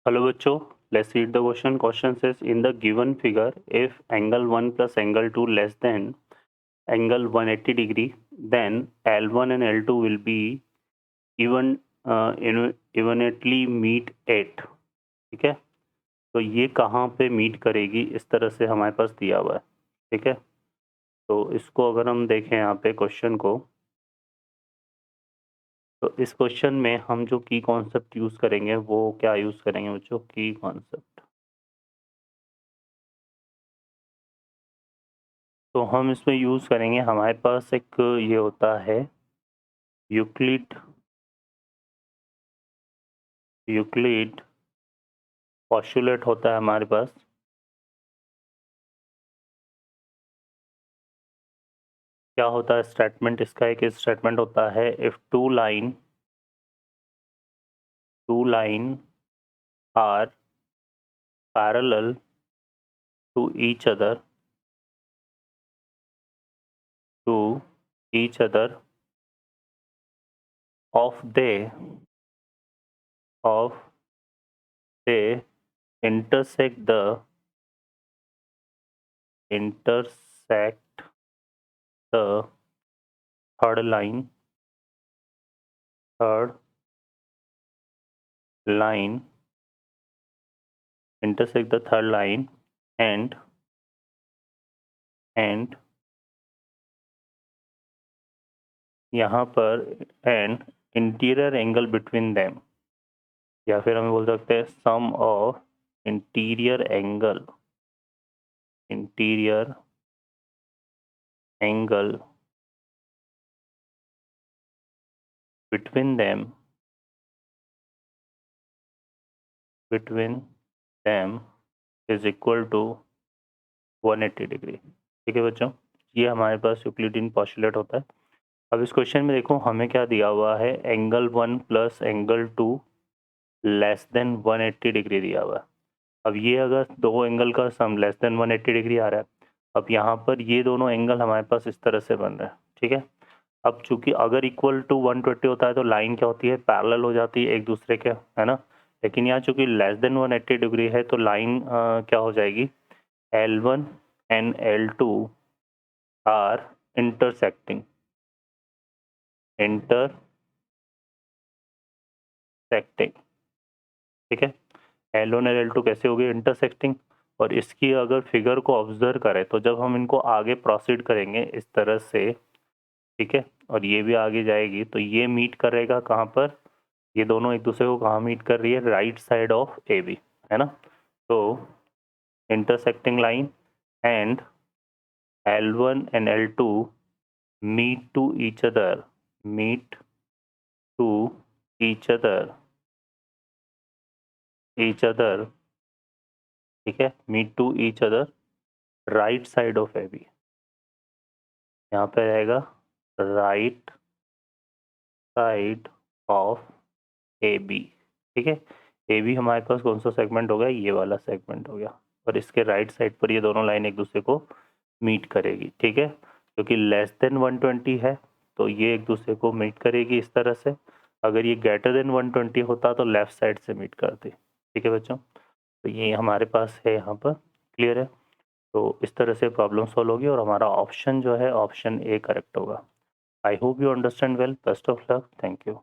Hello बच्चों, let's read the question. Question says in the given figure, if angle 1 plus angle 2 less than angle 180 degree, then L1 and L2 will be evenly meet at. ठीक है, तो ये कहाँ पे meet करेगी, इस तरह से हमारे पास दिया हुआ है. ठीक है, तो इसको अगर हम देखें यहाँ पे क्वेश्चन को, तो इस क्वेश्चन में हम जो की कॉन्सेप्ट यूज़ करेंगे वो क्या यूज़ करेंगे बच्चों? की कॉन्सेप्ट. तो हम इसमें यूज़ करेंगे, हमारे पास एक ये होता है यूक्लिड पोस्टुलेट होता है हमारे पास. क्या होता है स्टेटमेंट इसका? एक स्टेटमेंट होता है if two line are parallel to each other of they intersect the third line intersect the third line and यहाँ पर and interior angle between them, या फिर हम बोल सकते हैं sum of interior angle between them is equal to 180 degree. ठीक है बच्चों, ये हमारे पास यूक्लिडियन पोस्टुलेट होता है. अब इस क्वेश्चन में देखो हमें क्या दिया हुआ है, angle 1 plus angle 2 less than 180 degree दिया हुआ है. अब ये अगर दो एंगल का सम लेस देन 180 डिग्री आ रहा है, अब यहाँ पर ये दोनों एंगल हमारे पास इस तरह से बन रहे हैं. ठीक है, अब चूंकि अगर इक्वल टू 120 होता है तो लाइन क्या होती है, पैरेलल हो जाती है एक दूसरे के, है ना. लेकिन यहाँ चूंकि लेस देन 180 डिग्री है तो लाइन क्या हो जाएगी, L1 and L2 are intersecting. ठीक है, L1 और L2 कैसे हो गए, इंटरसेक्टिंग. और इसकी अगर फिगर को ऑब्जर्व करें तो जब हम इनको आगे प्रोसीड करेंगे इस तरह से, ठीक है, और ये भी आगे जाएगी तो ये मीट करेगा कहाँ पर, ये दोनों एक दूसरे को कहाँ मीट कर रही है, right side of A B, है ना. तो intersecting line and L1 and L2 meet to each other ठीक है, meet to each other right side of A B. यहाँ पे रहेगा right side of A B. ठीक है, ए बी हमारे पास कौन सा सेगमेंट हो गया, ये वाला सेगमेंट हो गया, और इसके राइट साइड पर ये दोनों लाइन एक दूसरे को मीट करेगी. ठीक है, क्योंकि लेस देन 120 है तो ये एक दूसरे को मीट करेगी इस तरह से. अगर ये ग्रेटर देन 120 होता तो लेफ्ट साइड से मीट करती. ठीक है बच्चों, तो ये हमारे पास है यहाँ पर. क्लियर है, तो इस तरह से प्रॉब्लम सॉल्व होगी और हमारा ऑप्शन जो है ऑप्शन ए करेक्ट होगा. I hope you understand well. Best of luck. Thank you.